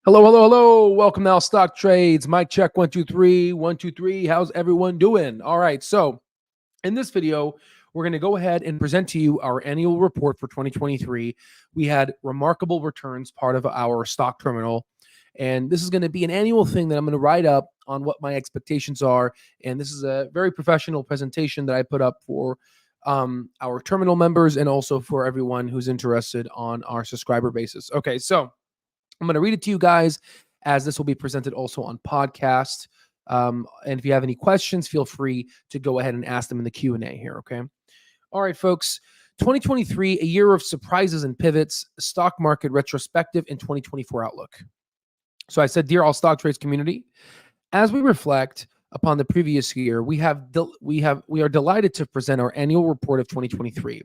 Hello, hello, hello. Welcome to Al Stock Trades. Mic check 1 2 3. 1 2 3. How's everyone doing? All right. So, in this video, we're going to go ahead and present to you our annual report for 2023. We had remarkable returns, part of our stock terminal. And this is going to be an annual thing that I'm going to write up on what my expectations are. And this is a very professional presentation that I put up for our terminal members and also for everyone who's interested on our subscriber basis. Okay, so I'm going to read it to you guys, as this will be presented also on podcast. And if you have any questions, feel free to go ahead and ask them in the Q&A here, okay? All right, folks. 2023, a year of surprises and pivots, stock market retrospective, and 2024 outlook. So I said, dear All Stock Trades community, as we reflect upon the previous year, we are delighted to present our annual report of 2023.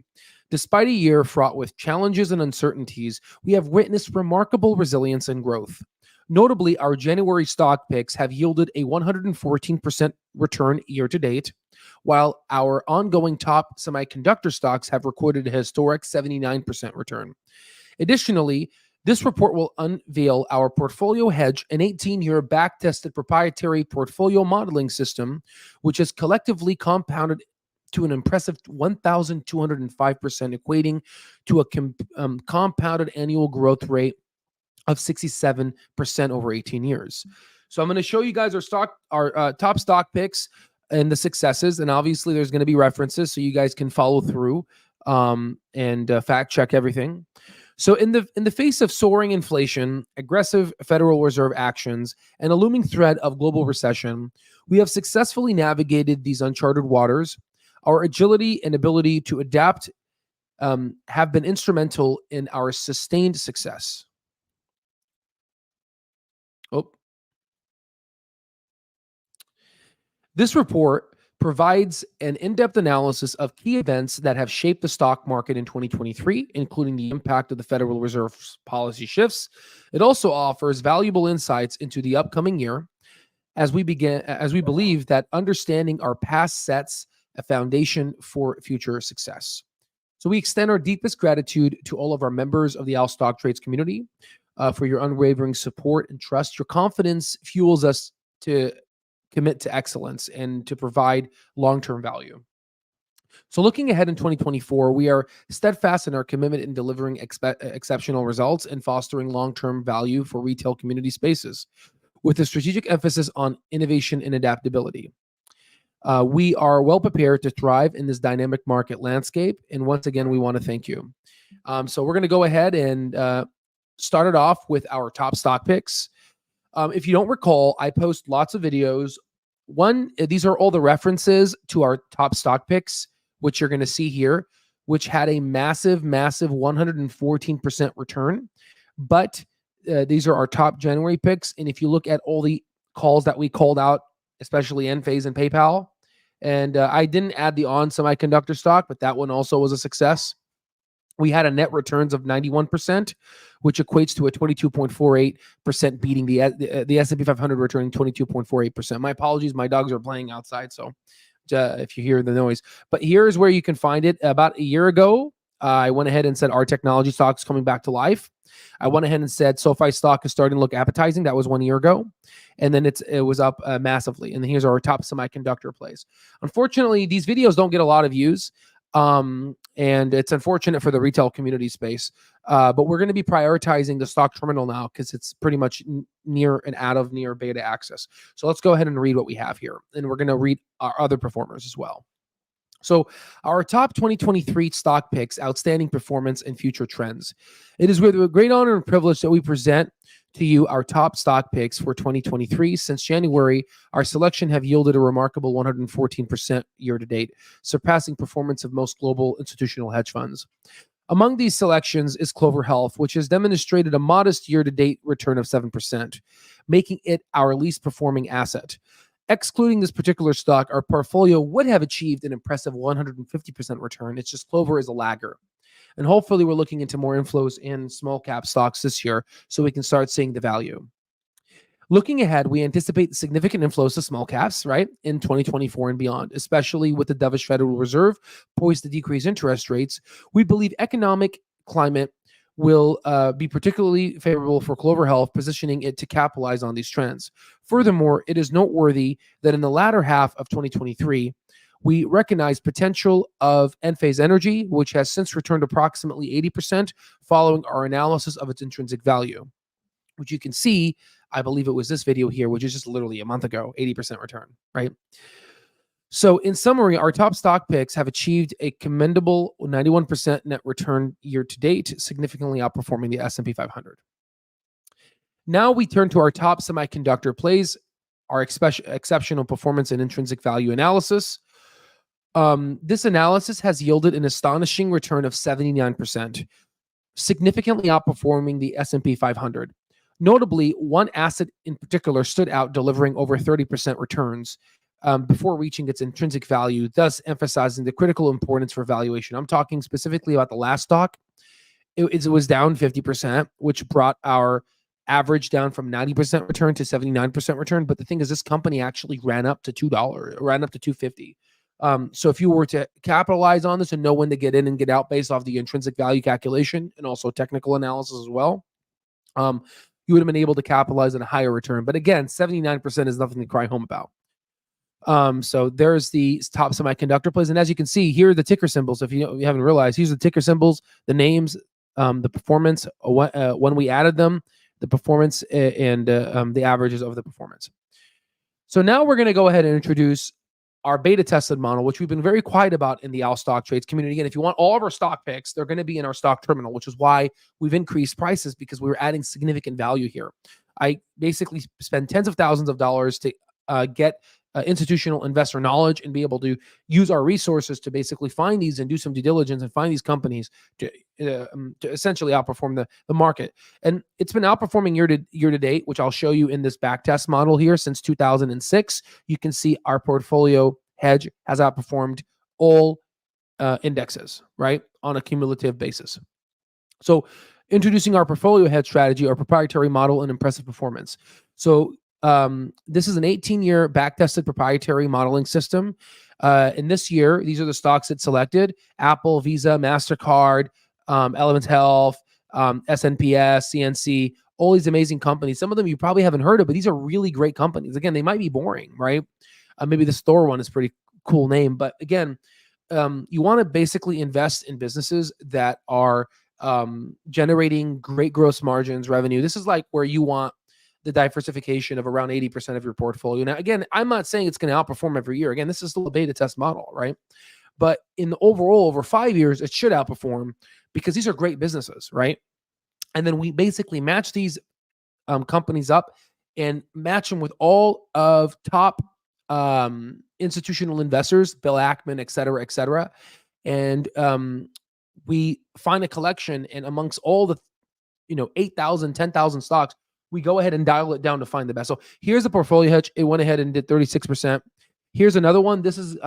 Despite a year fraught with challenges and uncertainties, we have witnessed remarkable resilience and growth. Notably, our January stock picks have yielded a 114% return year to date, while our ongoing top semiconductor stocks have recorded a historic 79% return. Additionally, this report will unveil our portfolio hedge, an 18-year back-tested proprietary portfolio modeling system, which has collectively compounded to an impressive 1,205%, equating to a compounded annual growth rate of 67% over 18 years. So I'm going to show you guys our top stock picks and the successes, and obviously there's going to be references so you guys can follow through and fact check everything. So in the face of soaring inflation, aggressive Federal Reserve actions, and a looming threat of global recession, we have successfully navigated these uncharted waters. Our agility and ability to adapt have been instrumental in our sustained success. This report provides an in-depth analysis of key events that have shaped the stock market in 2023, including the impact of the Federal Reserve's policy shifts. It also offers valuable insights into the upcoming year, as we believe that understanding our past sets a foundation for future success. So we extend our deepest gratitude to all of our members of the Al Stock Trades community for your unwavering support and trust. Your confidence fuels us to commit to excellence and to provide long-term value. So looking ahead in 2024, we are steadfast in our commitment in delivering exceptional results and fostering long-term value for retail community spaces, with a strategic emphasis on innovation and adaptability. We are well prepared to thrive in this dynamic market landscape, and once again, we want to thank you. So we're going to go ahead and start it off with our top stock picks. If you don't recall, I post lots of videos. These are all the references to our top stock picks, which you're going to see here, which had a massive 114% return. But these are our top January picks. And if you look at all the calls that we called out, especially Enphase and PayPal, and I didn't add the ON semiconductor stock, but that one also was a success. We had a net returns of 91%, which equates to a 22.48% beating the S&P 500, returning 22.48%. My apologies, my dogs are playing outside, so if you hear the noise. But here's where you can find it. About a year ago, I went ahead and said our technology stock is coming back to life. I went ahead and said SoFi stock is starting to look appetizing. That was 1 year ago. And then it was up massively. And here's our top semiconductor plays. Unfortunately, these videos don't get a lot of views. And it's unfortunate for the retail community space. But we're going to be prioritizing the stock terminal now because it's pretty much near beta access. So let's go ahead and read what we have here. And we're going to read our other performers as well. So our top 2023 stock picks, outstanding performance, and future trends. It is with a great honor and privilege that we present to you our top stock picks for 2023. Since January, our selection have yielded a remarkable 114% year to date, surpassing performance of most global institutional hedge funds. Among these selections is Clover Health, which has demonstrated a modest year-to-date return of 7%, making it our least performing asset. Excluding this particular stock, our portfolio would have achieved an impressive 150% return. It's just Clover is a lagger. And hopefully we're looking into more inflows in small cap stocks this year so we can start seeing the value. Looking ahead, we anticipate significant inflows to small caps, right, in 2024 and beyond, especially with the dovish Federal Reserve poised to decrease interest rates. We believe economic climate will be particularly favorable for Clover Health, positioning it to capitalize on these trends. Furthermore, it is noteworthy that in the latter half of 2023, we recognize potential of Enphase Energy, which has since returned approximately 80% following our analysis of its intrinsic value, which you can see, I believe it was this video here, which is just literally a month ago, 80% return, right? So in summary, our top stock picks have achieved a commendable 91% net return year to date, significantly outperforming the S&P 500. Now we turn to our top semiconductor plays, our exceptional performance and intrinsic value analysis. This analysis has yielded an astonishing return of 79%, significantly outperforming the S&P 500. Notably, one asset in particular stood out, delivering over 30% returns before reaching its intrinsic value, thus emphasizing the critical importance for valuation. I'm talking specifically about the last stock. It was down 50%, which brought our average down from 90% return to 79% return. But the thing is, this company actually ran up to $2, ran up to $2.50. So if you were to capitalize on this and know when to get in and get out based off the intrinsic value calculation and also technical analysis as well, you would have been able to capitalize on a higher return. But again, 79% is nothing to cry home about. So there's the top semiconductor plays. And as you can see, here are the ticker symbols. If you haven't realized, here's the ticker symbols, the names, the performance, when we added them, the performance, and the averages of the performance. So now we're going to go ahead and introduce our beta tested model, which we've been very quiet about in the Owl Stock Trades community. Again, if you want all of our stock picks, they're going to be in our stock terminal, which is why we've increased prices, because we were adding significant value here. I basically spend tens of thousands of dollars to get institutional investor knowledge and be able to use our resources to basically find these and do some due diligence and find these companies to essentially outperform the market. And it's been outperforming year to date, which I'll show you in this backtest model here since 2006. You can see our portfolio hedge has outperformed all indexes, right, on a cumulative basis. So introducing our portfolio hedge strategy, our proprietary model, and impressive performance. So this is an 18-year back-tested proprietary modeling system. In this year, these are the stocks it selected: Apple, Visa, MasterCard, Elevance Health, SNPS, CNC, all these amazing companies. Some of them you probably haven't heard of, but these are really great companies. Again, they might be boring, right? Maybe the Store one is a pretty cool name, but again, you want to basically invest in businesses that are generating great gross margins, revenue. This is like where you want the diversification of around 80% of your portfolio. Now, again, I'm not saying it's going to outperform every year. Again, this is still a beta test model, right? But in the overall, over 5 years, it should outperform because these are great businesses, right? And then we basically match these companies up and match them with all of top institutional investors, Bill Ackman, et cetera, et cetera. And we find a collection, and amongst all the 8,000, 10,000 stocks, we go ahead and dial it down to find the best. So here's the portfolio hedge. It went ahead and did 36%. Here's another one. This is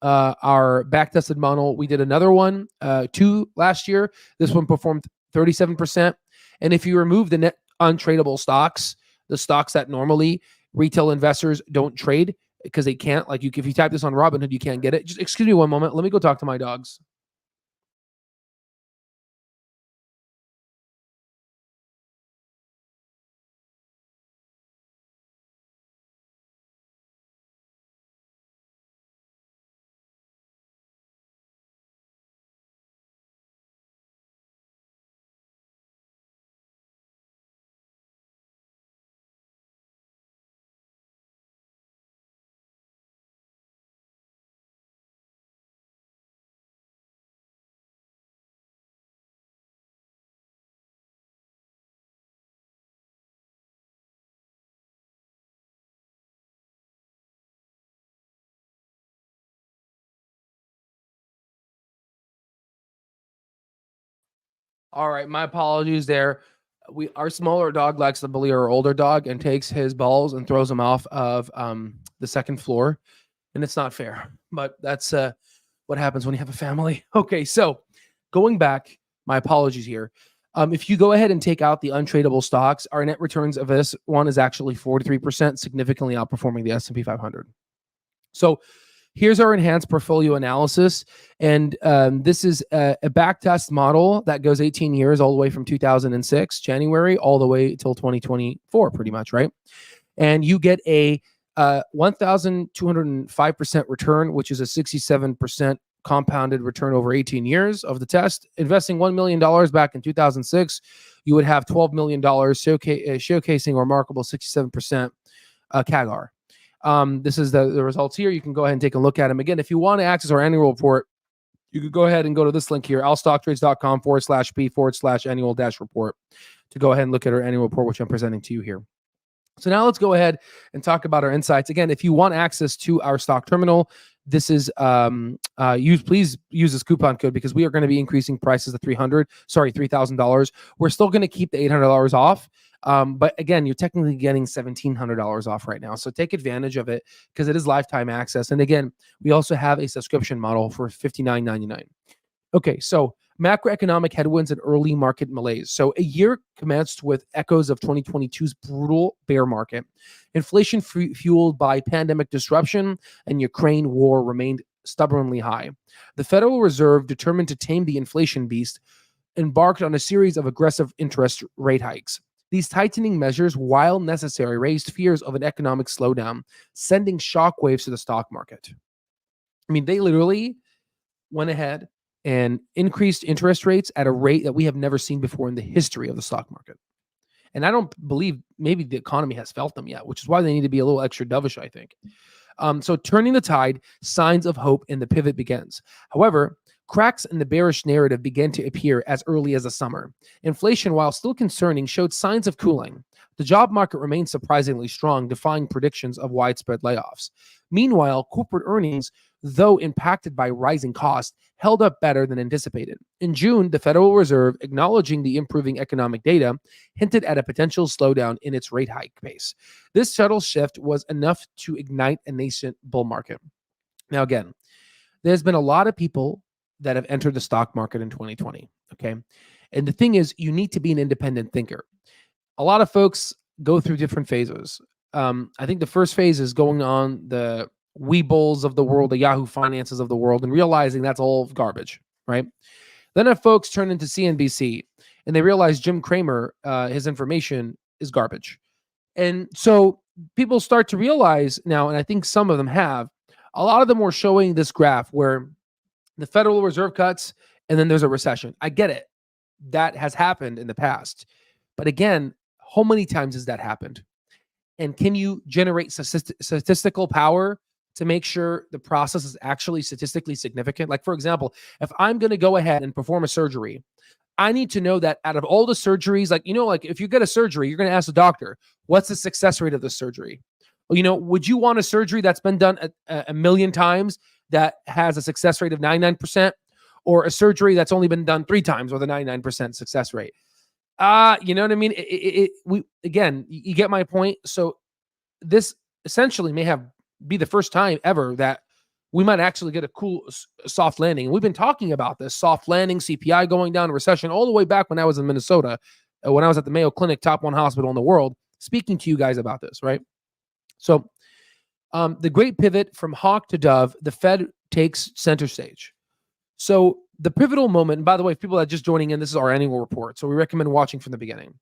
our back-tested model. We did another one, 2 last year. This one performed 37%. And if you remove the net untradeable stocks, the stocks that normally retail investors don't trade because they can't, like if you type this on Robinhood, you can't get it. Just excuse me one moment. Let me go talk to my dogs. All right, my apologies there. Our smaller dog likes to bully our older dog and takes his balls and throws them off of the second floor, and it's not fair. But that's what happens when you have a family. Okay, so going back, my apologies here. If you go ahead and take out the untradeable stocks, our net returns of this one is actually 43%, significantly outperforming the S&P 500. So here's our enhanced portfolio analysis. And this is a backtest model that goes 18 years, all the way from 2006, January, all the way till 2024, pretty much, right? And you get a 1,205% return, which is a 67% compounded return over 18 years of the test. Investing $1 million back in 2006, you would have $12 million, showcasing a remarkable 67% CAGR. This is the results here. You can go ahead and take a look at them. Again, if you want to access our annual report, you could go ahead and go to this link here, alstocktrades.com/p/annual-report to go ahead and look at our annual report, which I'm presenting to you here. So now let's go ahead and talk about our insights. Again, if you want access to our stock terminal, this is please use this coupon code, because we are going to be increasing prices to $3,000. We're still going to keep the $800 off. But again, you're technically getting $1,700 off right now. So take advantage of it, because it is lifetime access. And again, we also have a subscription model for $59.99. Okay, so macroeconomic headwinds and early market malaise. So a year commenced with echoes of 2022's brutal bear market. Inflation fueled by pandemic disruption and Ukraine war remained stubbornly high. The Federal Reserve, determined to tame the inflation beast, embarked on a series of aggressive interest rate hikes. These tightening measures, while necessary, raised fears of an economic slowdown, sending shockwaves to the stock market. I mean, they literally went ahead and increased interest rates at a rate that we have never seen before in the history of the stock market. And I don't believe maybe the economy has felt them yet, which is why they need to be a little extra dovish, I think. So turning the tide, signs of hope in the pivot begins. However, cracks in the bearish narrative began to appear as early as the summer. Inflation, while still concerning, showed signs of cooling. The job market remained surprisingly strong, defying predictions of widespread layoffs. Meanwhile, corporate earnings, though impacted by rising costs, held up better than anticipated. In June, the Federal Reserve, acknowledging the improving economic data, hinted at a potential slowdown in its rate hike pace. This subtle shift was enough to ignite a nascent bull market. Now, again, there's been a lot of people that have entered the stock market in 2020, okay? And the thing is, you need to be an independent thinker. A lot of folks go through different phases. I think the first phase is going on the Weebles of the world, the Yahoo Finances of the world, and realizing that's all garbage, right? Then if folks turn into CNBC and they realize Jim Cramer, his information is garbage. And so people start to realize now, and I think some of them have, a lot of them were showing this graph where the Federal Reserve cuts and then there's a recession. I get it. That has happened in the past. But again, how many times has that happened? And can you generate statistical power to make sure the process is actually statistically significant? Like, for example, if I'm going to go ahead and perform a surgery, I need to know that out of all the surgeries, like, like if you get a surgery, you're going to ask the doctor, what's the success rate of the surgery? Well, would you want a surgery that's been done a million times that has a success rate of 99%, or a surgery that's only been done 3 times with a 99% success rate? You know what I mean? You get my point. So this essentially may be the first time ever that we might actually get a cool soft landing. And we've been talking about this soft landing, CPI going down, recession, all the way back when I was in Minnesota, when I was at the Mayo Clinic, top 1 hospital in the world, speaking to you guys about this, right? So the great pivot from hawk to dove, the Fed takes center stage. So the pivotal moment, and by the way, people that are just joining in, this is our annual report, so we recommend watching from the beginning.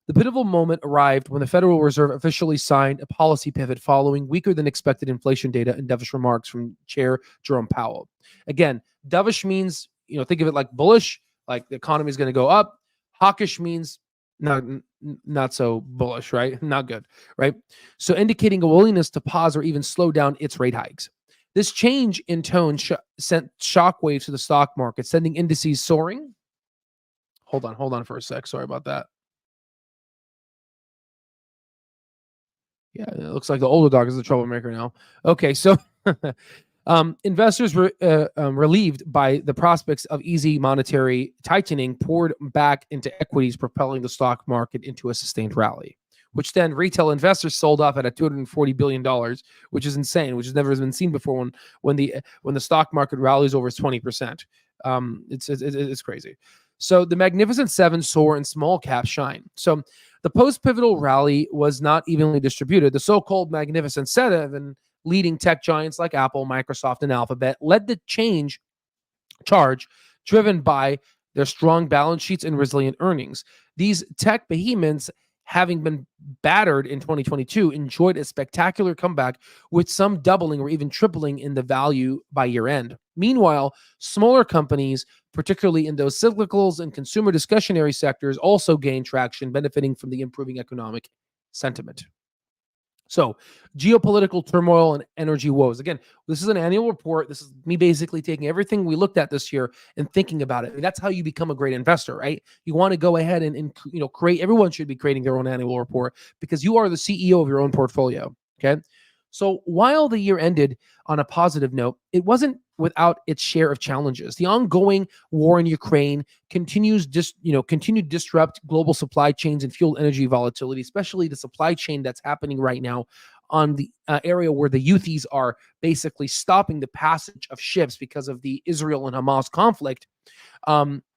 The pivotal moment arrived when the Federal Reserve officially signed a policy pivot following weaker than expected inflation data and dovish remarks from Chair Jerome Powell. Again, dovish means, think of it like bullish, like the economy is going to go up. Hawkish means not so bullish, right? Not good, right? So indicating a willingness to pause or even slow down its rate hikes. This change in tone sent shockwaves to the stock market, sending indices soaring. Hold on for a sec. Sorry about that. Yeah, it looks like the older dog is the troublemaker now. Okay, so investors were relieved by the prospects of easy monetary tightening poured back into equities, propelling the stock market into a sustained rally, which then retail investors sold off at a $240 billion, which is insane, which has never been seen before when the stock market rallies over 20%. It's crazy. So the Magnificent Seven soar and small caps shine. So the post-pivotal rally was not evenly distributed. The so-called Magnificent Seven, leading tech giants like Apple, Microsoft, and Alphabet, led the charge driven by their strong balance sheets and resilient earnings. These tech behemoths, having been battered in 2022, enjoyed a spectacular comeback with some doubling or even tripling in the value by year end. Meanwhile, smaller companies, particularly in those cyclicals and consumer discretionary sectors, also gained traction, benefiting from the improving economic sentiment. So, geopolitical turmoil and energy woes. Again, this is an annual report. This is me basically taking everything we looked at this year and thinking about it. That's how you become a great investor, right? You want to go ahead and create. Everyone should be creating their own annual report because you are the CEO of your own portfolio. Okay. So while the year ended on a positive note, it wasn't without its share of challenges. The ongoing war in Ukraine continued to disrupt global supply chains and fuel energy volatility, especially the supply chain that's happening right now on the area where the Houthis are basically stopping the passage of ships because of the Israel and Hamas conflict.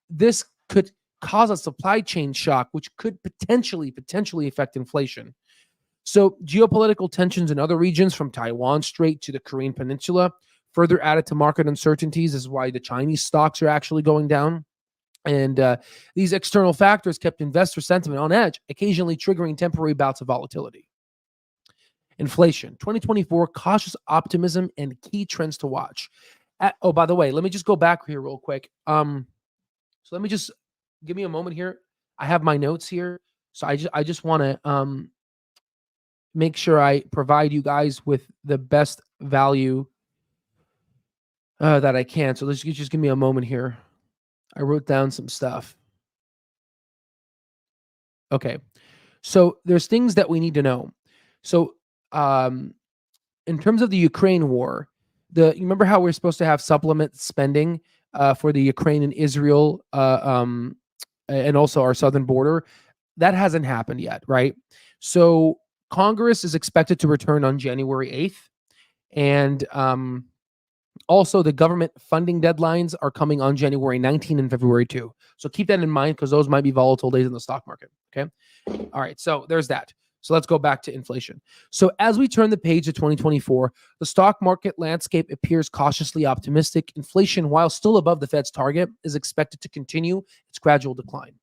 This could cause a supply chain shock, which could potentially affect inflation. So geopolitical tensions in other regions, from Taiwan Strait to the Korean Peninsula, further added to market uncertainties. This is why the Chinese stocks are actually going down. And these external factors kept investor sentiment on edge, occasionally triggering temporary bouts of volatility. Inflation, 2024, cautious optimism and key trends to watch. Oh, by the way, let me just go back here real quick. So let me just give me a moment here. I have my notes here. So I just want to make sure I provide you guys with the best value that I can. So let's just give me a moment here. I wrote down some stuff. Okay. So there's things that we need to know. So in terms of the Ukraine war, you remember how we're supposed to have supplement spending for the Ukraine and Israel and also our southern border? That hasn't happened yet, right? So Congress is expected to return on January 8th. And also, the government funding deadlines are coming on January 19 and February 2. So keep that in mind because those might be volatile days in the stock market. Okay. All right. So there's that. So let's go back to inflation. So as we turn the page to 2024, the stock market landscape appears cautiously optimistic. Inflation, while still above the Fed's target, is expected to continue its gradual decline.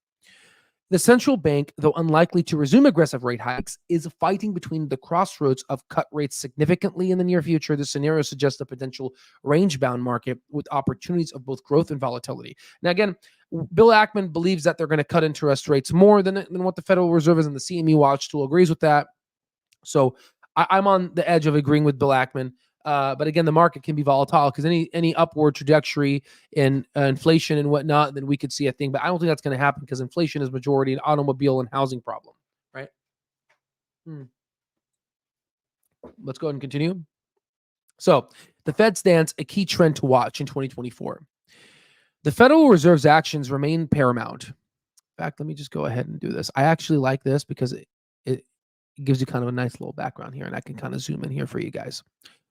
The central bank, though unlikely to resume aggressive rate hikes, is fighting between the crossroads of cut rates significantly in the near future. The scenario suggests a potential range-bound market with opportunities of both growth and volatility. Now, again, Bill Ackman believes that they're going to cut interest rates more than what the Federal Reserve is, and the CME Watch tool agrees with that. So I'm on the edge of agreeing with Bill Ackman. But again, the market can be volatile because any upward trajectory in inflation and whatnot, then we could see a thing. But I don't think that's going to happen because inflation is majority an automobile and housing problem, right? Let's go ahead and continue. So the Fed stance, a key trend to watch in 2024. The Federal Reserve's actions remain paramount. In fact, let me just go ahead and do this. I actually like this because it gives you kind of a nice little background here, and I can kind of zoom in here for you guys.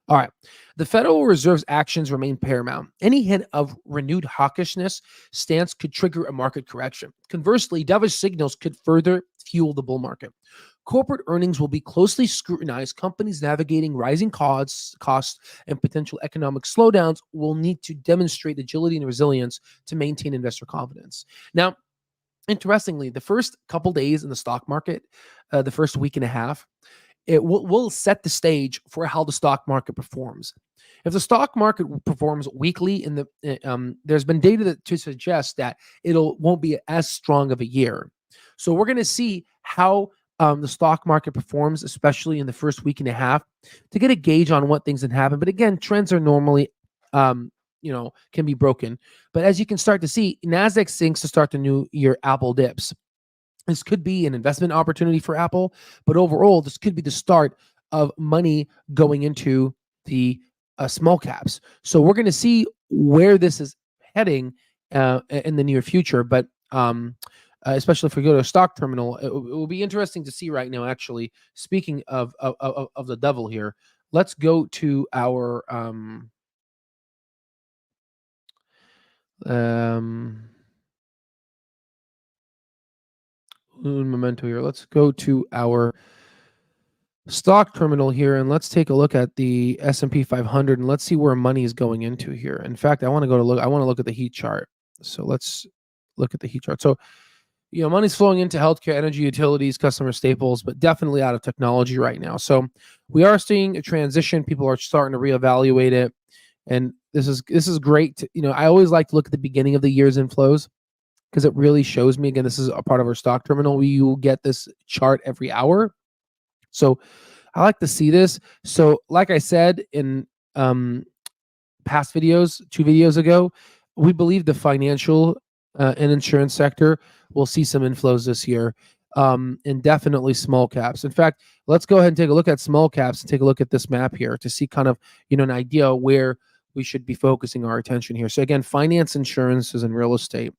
All right. The Federal Reserve's actions remain paramount. Any hint of renewed hawkishness stance could trigger a market correction. Conversely, dovish signals could further fuel the bull market. Corporate earnings will be closely scrutinized. Companies navigating rising costs and potential economic slowdowns will need to demonstrate agility and resilience to maintain investor confidence. Now, interestingly, the first couple days in the stock market, the first week and a half, it will set the stage for how the stock market performs. If the stock market performs weakly, there's been data to suggest that won't be as strong of a year. So we're going to see how the stock market performs, especially in the first week and a half, to get a gauge on what things can happen. But again, trends are normally, can be broken. But as you can start to see, Nasdaq sinks to start the new year. Apple dips. This could be an investment opportunity for Apple, but overall, this could be the start of money going into the small caps. So we're going to see where this is heading in the near future. But especially if we go to a stock terminal, it will be interesting to see right now. Actually, speaking of the devil here, let's go to our un momento here. Let's go to our stock terminal here, and let's take a look at the S&P 500, and let's see where money is going into here. In fact, I want to look at the heat chart. So let's look at the heat chart. So, money's flowing into healthcare, energy, utilities, customer staples, but definitely out of technology right now. So we are seeing a transition. People are starting to reevaluate it, and this is great. I always like to look at the beginning of the year's inflows because it really shows me. Again, this is a part of our stock terminal. You will get this chart every hour. So I like to see this. So, like I said in past videos, 2 videos ago, we believe the financial and insurance sector will see some inflows this year, and definitely small caps. In fact, let's go ahead and take a look at small caps and take a look at this map here to see kind of an idea where we should be focusing our attention here. So again, finance, insurances, and real estate.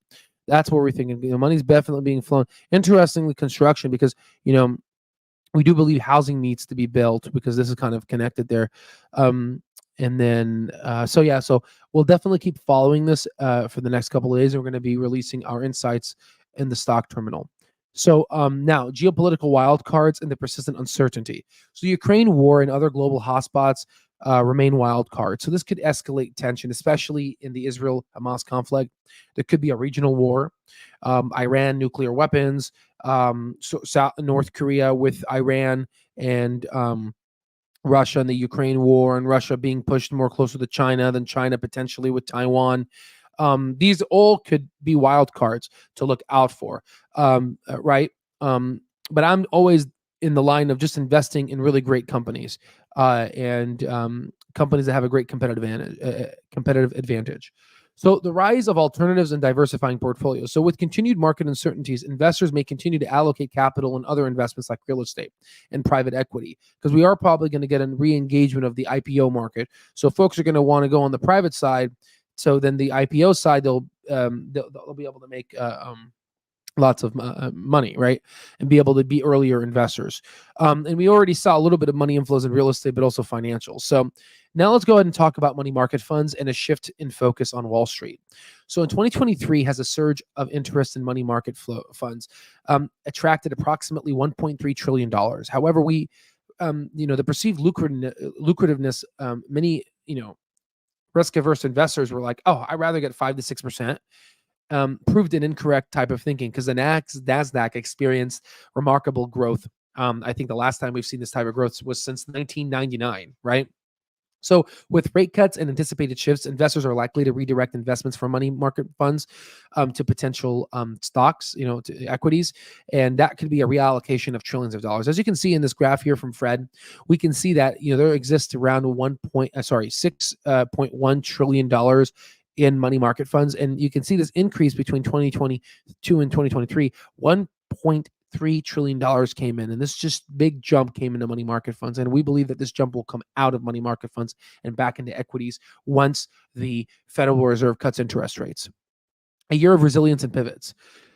That's where we're thinking. Money's definitely being flown. Interestingly, construction, because we do believe housing needs to be built, because this is kind of connected there. And then, so we'll definitely keep following this for the next couple of days. And we're going to be releasing our insights in the stock terminal. So now, geopolitical wildcards and the persistent uncertainty. So Ukraine war and other global hotspots remain wildcards. So this could escalate tension, especially in the Israel-Hamas conflict. There could be a regional war, Iran nuclear weapons, North Korea with Iran, and Russia and the Ukraine war, and Russia being pushed more closer to China than China potentially with Taiwan. These all could be wild cards to look out for, right? But I'm always in the line of just investing in really great companies and companies that have a great competitive advantage. So the rise of alternatives and diversifying portfolios. So with continued market uncertainties, investors may continue to allocate capital in other investments like real estate and private equity, because we are probably going to get a re-engagement of the IPO market. So folks are going to want to go on the private side. So then the IPO side, they'll be able to make lots of money, right? And be able to be earlier investors. And we already saw a little bit of money inflows in real estate, but also financials. So now let's go ahead and talk about money market funds and a shift in focus on Wall Street. So in 2023 has a surge of interest in money market funds, attracted approximately $1.3 trillion. However, the perceived lucrativeness, many, risk-averse investors were like, oh, I'd rather get 5 to 6%. Proved an incorrect type of thinking, because the NASDAQ experienced remarkable growth. I think the last time we've seen this type of growth was since 1999, right? So with rate cuts and anticipated shifts, investors are likely to redirect investments from money market funds to potential stocks, to equities. And that could be a reallocation of trillions of dollars. As you can see in this graph here from Fred, we can see that, there exists around $6.1 trillion in money market funds. And you can see this increase between 2022 and 2023, $1.3 trillion came in. And this just big jump came into money market funds. And we believe that this jump will come out of money market funds and back into equities once the Federal Reserve cuts interest rates. A year of resilience and pivots.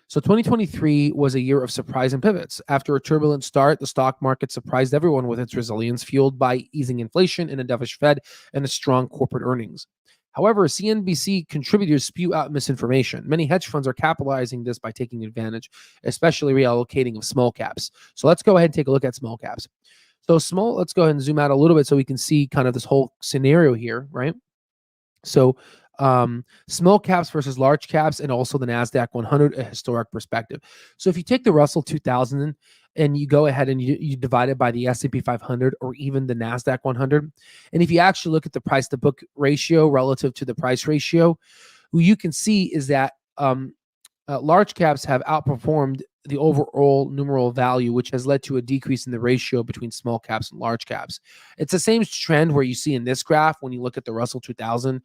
So 2023 was a year of surprise and pivots. After a turbulent start, the stock market surprised everyone with its resilience, fueled by easing inflation and a dovish Fed and a strong corporate earnings. However, CNBC contributors spew out misinformation. Many hedge funds are capitalizing this by taking advantage, especially reallocating of small caps. So let's go ahead and take a look at small caps. So let's go ahead and zoom out a little bit so we can see kind of this whole scenario here, right? So small caps versus large caps, and also the NASDAQ 100, a historic perspective. So if you take the Russell 2000 and you go ahead and you divide it by the S&P 500 or even the NASDAQ 100, and if you actually look at the price to book ratio relative to the price ratio, what you can see is that large caps have outperformed the overall numeral value, which has led to a decrease in the ratio between small caps and large caps. It's the same trend where you see in this graph when you look at the Russell 2000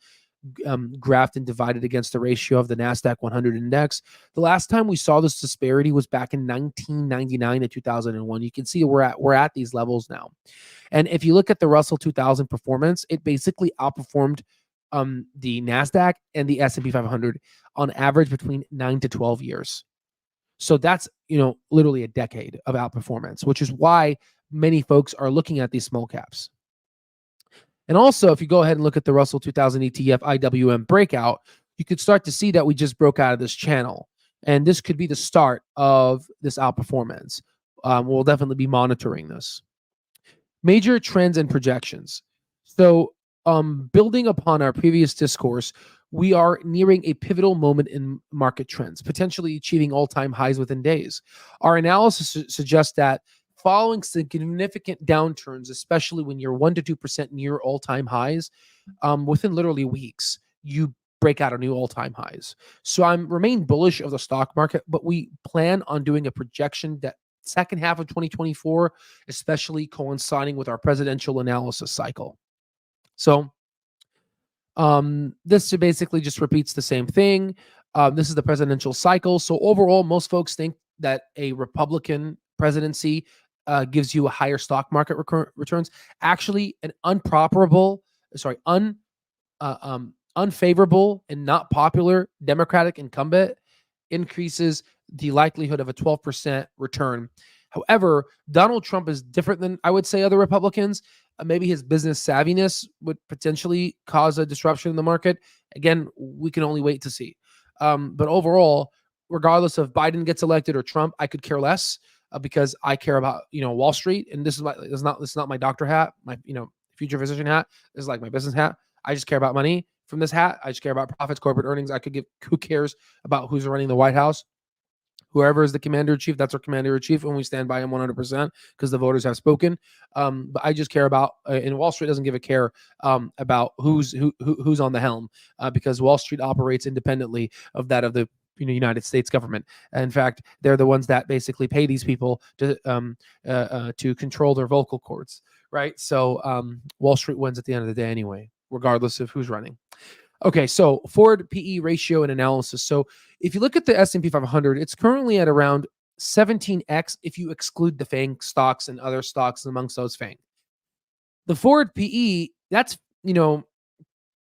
graphed and divided against the ratio of the NASDAQ 100 index. The last time we saw this disparity was back in 1999 to 2001. You can see we're at these levels now. And if you look at the Russell 2000 performance, it basically outperformed the NASDAQ and the S&P 500 on average between 9 to 12 years. So that's, literally a decade of outperformance, which is why many folks are looking at these small caps. And also, if you go ahead and look at the Russell 2000 ETF IWM Breakout, you could start to see that we just broke out of this channel. And this could be the start of this outperformance. We'll definitely be monitoring this. Major trends and projections. So, building upon our previous discourse, we are nearing a pivotal moment in market trends, potentially achieving all-time highs within days. Our analysis suggests that following significant downturns, especially when you're 1 to 2% near all-time highs, within literally weeks, you break out a new all-time highs. So I'm remain bullish of the stock market, but we plan on doing a projection that second half of 2024, especially coinciding with our presidential analysis cycle. So this basically just repeats the same thing. This is the presidential cycle. So overall, most folks think that a Republican presidency gives you a higher stock market returns. Actually, an unfavorable and not popular Democratic incumbent increases the likelihood of a 12% return. However, Donald Trump is different than, I would say, other Republicans. Maybe his business savviness would potentially cause a disruption in the market. Again, we can only wait to see. But overall, regardless of Biden gets elected or Trump, I could care less because I care about Wall Street, and this is not my doctor hat, my future physician hat. This is like my business hat. I just care about money from this hat. I just care about profits, corporate earnings. Who cares about who's running the White House? Whoever is the commander-in-chief, that's our commander-in-chief, and we stand by him 100% because the voters have spoken. But I just care about, and Wall Street doesn't give a care about who's on the helm because Wall Street operates independently of that of the United States government. In fact, they're the ones that basically pay these people to control their vocal cords, right? So Wall Street wins at the end of the day anyway, regardless of who's running. Okay, so forward PE ratio and analysis. So if you look at the S&P 500, it's currently at around 17x if you exclude the FANG stocks and other stocks amongst those FANG. The forward PE, that's, so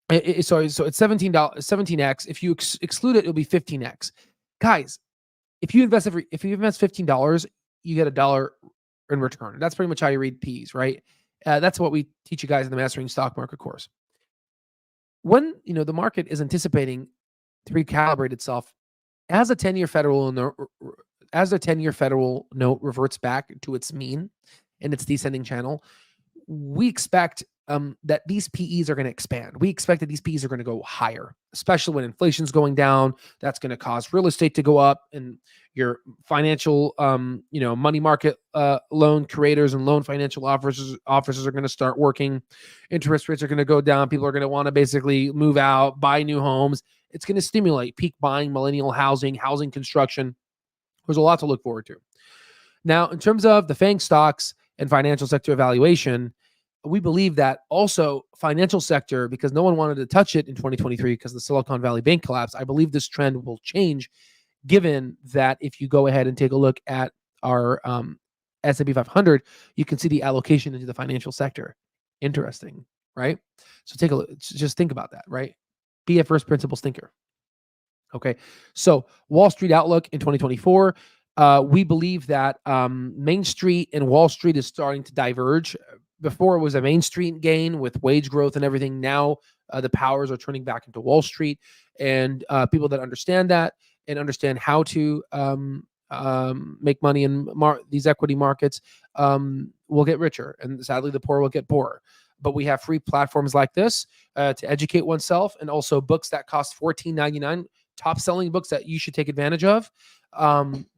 it's $17, If you exclude it, it'll be 15x. Guys, if you invest $15, you get $1 in return. That's pretty much how you read P's, right? That's what we teach you guys in the Mastering Stock Market course. When the market is anticipating to recalibrate itself as a 10-year federal note reverts back to its mean in its descending channel, we expect that these PEs are going to expand. We expect that these PEs are going to go higher, especially when inflation's going down. That's going to cause real estate to go up, and your financial, money market loan creators and loan financial officers are going to start working. Interest rates are going to go down. People are going to want to basically move out, buy new homes. It's going to stimulate peak buying, millennial housing construction. There's a lot to look forward to. Now, in terms of the FANG stocks and financial sector evaluation, we believe that also financial sector, because no one wanted to touch it in 2023 because the Silicon Valley Bank collapse, I believe this trend will change, given that if you go ahead and take a look at our S&P 500, you can see the allocation into the financial sector. Interesting, right? So take a look. Just think about that, right? Be a first principles thinker. Okay, so Wall Street outlook in 2024. We believe that Main Street and Wall Street is starting to diverge. Before it was a Main Street gain with wage growth and everything. Now the powers are turning back into Wall Street, and people that understand that and understand how to make money in these equity markets will get richer, and sadly the poor will get poorer. But we have free platforms like this to educate oneself, and also books that cost $14.99, top selling books that you should take advantage of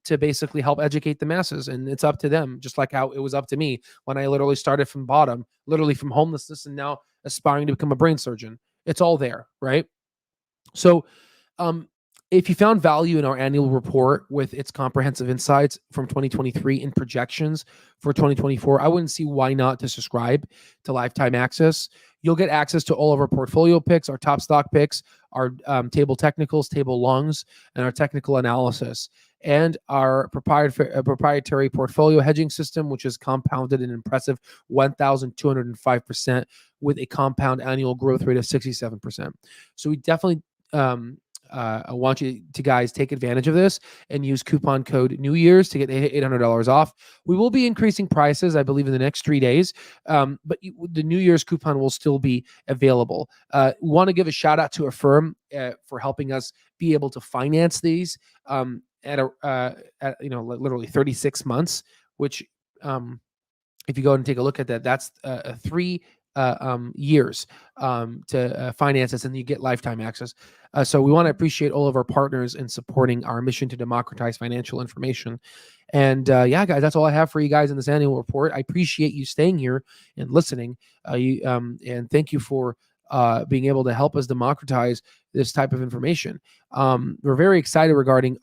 to basically help educate the masses. And it's up to them, just like how it was up to me when I literally started from bottom, literally from homelessness, and now aspiring to become a brain surgeon. It's all there, right? So if you found value in our annual report with its comprehensive insights from 2023 and projections for 2024, I wouldn't see why not to subscribe to Lifetime Access. You'll get access to all of our portfolio picks, our top stock picks, our table technicals, table longs, and our technical analysis, and our proprietary portfolio hedging system, which is compounded an impressive 1,205% with a compound annual growth rate of 67%. So we definitely I want you to guys take advantage of this and use coupon code New Year's to get $800 off. We will be increasing prices, I believe, in the next 3 days, but the New Year's coupon will still be available. We want to give a shout out to Affirm for helping us be able to finance these at literally 36 months, which if you go and take a look at that, that's 3 years to finance this, and you get lifetime access. So we want to appreciate all of our partners in supporting our mission to democratize financial information. And yeah, guys, that's all I have for you guys in this annual report. I appreciate you staying here and listening. And thank you for being able to help us democratize this type of information. We're very excited regarding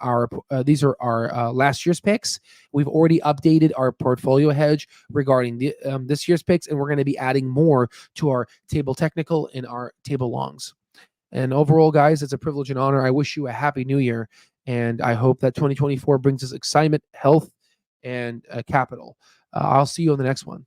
these are our last year's picks. We've already updated our portfolio hedge regarding this year's picks, and we're going to be adding more to our table technical and our table longs. And overall, guys, it's a privilege and honor. I wish you a happy new year, and I hope that 2024 brings us excitement, health, and capital. I'll see you on the next one.